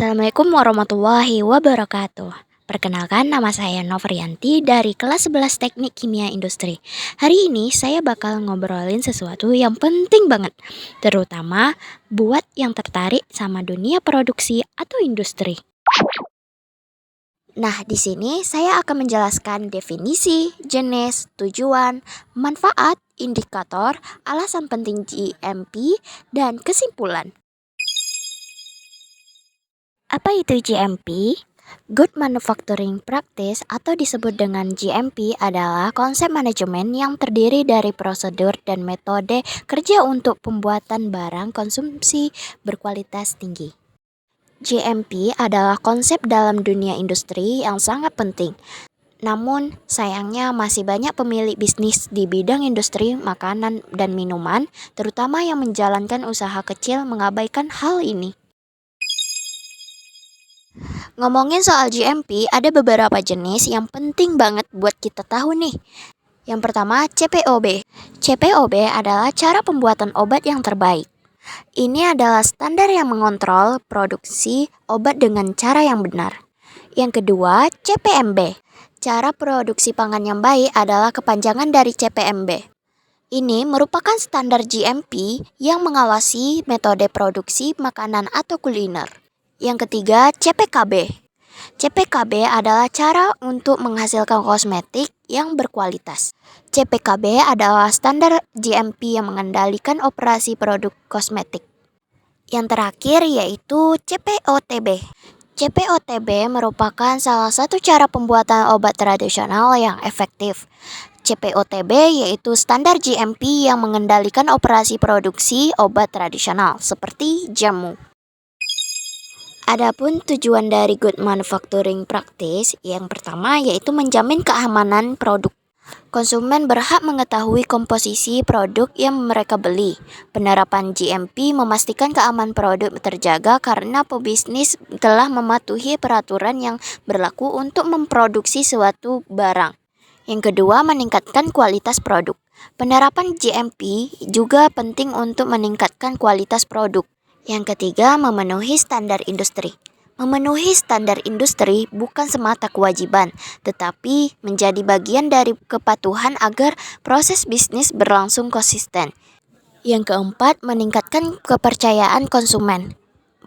Assalamualaikum warahmatullahi wabarakatuh. Perkenalkan, nama saya Novrianti dari kelas 11 Teknik Kimia Industri. Hari ini saya bakal ngobrolin sesuatu yang penting banget, terutama buat yang tertarik sama dunia produksi atau industri. Nah, di sini saya akan menjelaskan definisi, jenis, tujuan, manfaat, indikator, alasan penting GMP, dan kesimpulan. Apa itu GMP? Good Manufacturing Practice atau disebut dengan GMP adalah konsep manajemen yang terdiri dari prosedur dan metode kerja untuk pembuatan barang konsumsi berkualitas tinggi. GMP adalah konsep dalam dunia industri yang sangat penting. Namun, sayangnya masih banyak pemilik bisnis di bidang industri makanan dan minuman, terutama yang menjalankan usaha kecil mengabaikan hal ini. Ngomongin soal GMP, ada beberapa jenis yang penting banget buat kita tahu nih. Yang pertama, CPOB. CPOB adalah cara pembuatan obat yang terbaik. Ini adalah standar yang mengontrol produksi obat dengan cara yang benar. Yang kedua, CPMB. Cara produksi pangan yang baik adalah kepanjangan dari CPMB. Ini merupakan standar GMP yang mengawasi metode produksi makanan atau kuliner. Yang ketiga, CPKB. CPKB adalah cara untuk menghasilkan kosmetik yang berkualitas. CPKB adalah standar GMP yang mengendalikan operasi produk kosmetik. Yang terakhir yaitu CPOTB. CPOTB merupakan salah satu cara pembuatan obat tradisional yang efektif. CPOTB yaitu standar GMP yang mengendalikan operasi produksi obat tradisional seperti jamu. Adapun tujuan dari Good Manufacturing Practice yang pertama yaitu menjamin keamanan produk. Konsumen berhak mengetahui komposisi produk yang mereka beli. Penerapan GMP memastikan keamanan produk terjaga karena pebisnis telah mematuhi peraturan yang berlaku untuk memproduksi suatu barang. Yang kedua, meningkatkan kualitas produk. Penerapan GMP juga penting untuk meningkatkan kualitas produk. Yang ketiga, memenuhi standar industri. Memenuhi standar industri bukan semata kewajiban, tetapi menjadi bagian dari kepatuhan agar proses bisnis berlangsung konsisten. Yang keempat, meningkatkan kepercayaan konsumen.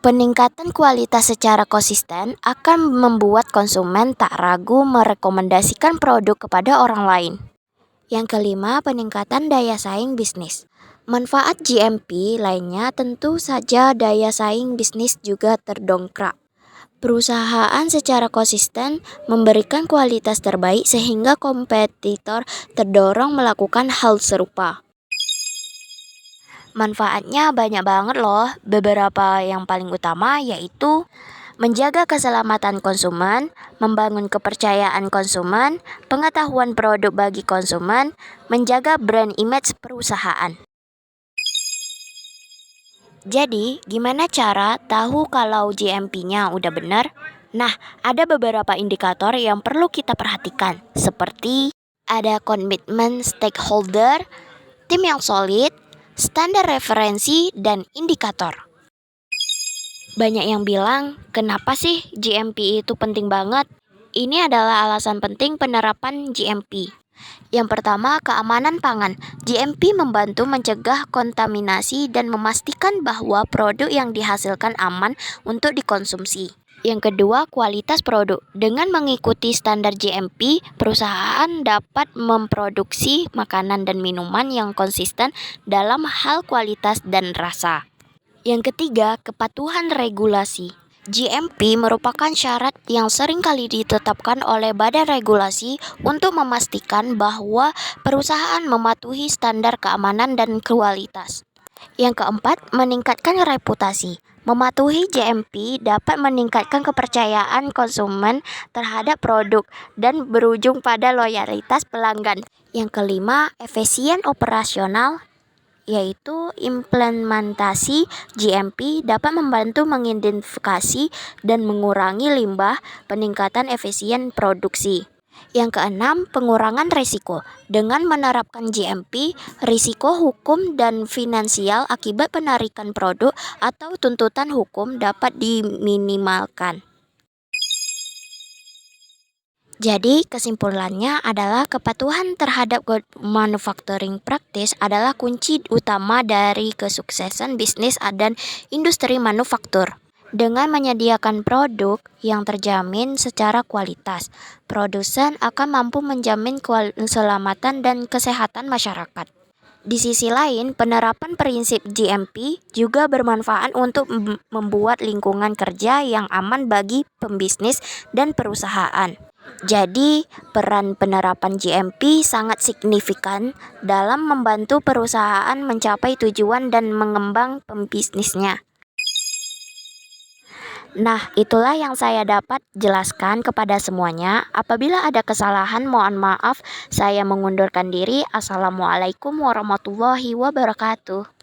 Peningkatan kualitas secara konsisten akan membuat konsumen tak ragu merekomendasikan produk kepada orang lain. Yang kelima, peningkatan daya saing bisnis. Manfaat GMP lainnya tentu saja daya saing bisnis juga terdongkrak. Perusahaan secara konsisten memberikan kualitas terbaik sehingga kompetitor terdorong melakukan hal serupa. Manfaatnya banyak banget loh. Beberapa yang paling utama yaitu menjaga keselamatan konsumen, membangun kepercayaan konsumen, pengetahuan produk bagi konsumen, menjaga brand image perusahaan. Jadi, gimana cara tahu kalau GMP-nya udah benar? Nah, ada beberapa indikator yang perlu kita perhatikan, seperti ada komitmen stakeholder, tim yang solid, standar referensi, dan indikator. Banyak yang bilang, kenapa sih GMP itu penting banget? Ini adalah alasan penting penerapan GMP. Yang pertama, keamanan pangan. GMP membantu mencegah kontaminasi dan memastikan bahwa produk yang dihasilkan aman untuk dikonsumsi. Yang kedua, kualitas produk. Dengan mengikuti standar GMP, perusahaan dapat memproduksi makanan dan minuman yang konsisten dalam hal kualitas dan rasa. Yang ketiga, kepatuhan regulasi. GMP merupakan syarat yang sering kali ditetapkan oleh badan regulasi untuk memastikan bahwa perusahaan mematuhi standar keamanan dan kualitas. Yang keempat, meningkatkan reputasi. Mematuhi GMP dapat meningkatkan kepercayaan konsumen terhadap produk dan berujung pada loyalitas pelanggan. Yang kelima, efisien operasional, yaitu implementasi GMP dapat membantu mengidentifikasi dan mengurangi limbah, peningkatan efisien produksi. Yang keenam, pengurangan risiko. Dengan menerapkan GMP, risiko hukum dan finansial akibat penarikan produk atau tuntutan hukum dapat diminimalkan. Jadi, kesimpulannya adalah kepatuhan terhadap good manufacturing practice adalah kunci utama dari kesuksesan bisnis dan industri manufaktur. Dengan menyediakan produk yang terjamin secara kualitas, produsen akan mampu menjamin keselamatan dan kesehatan masyarakat. Di sisi lain, penerapan prinsip GMP juga bermanfaat untuk membuat lingkungan kerja yang aman bagi pembisnis dan perusahaan. Jadi, peran penerapan GMP sangat signifikan dalam membantu perusahaan mencapai tujuan dan mengembang pembisnisnya. Nah, itulah yang saya dapat jelaskan kepada semuanya. Apabila ada kesalahan, mohon maaf. Saya mengundurkan diri. Assalamualaikum warahmatullahi wabarakatuh.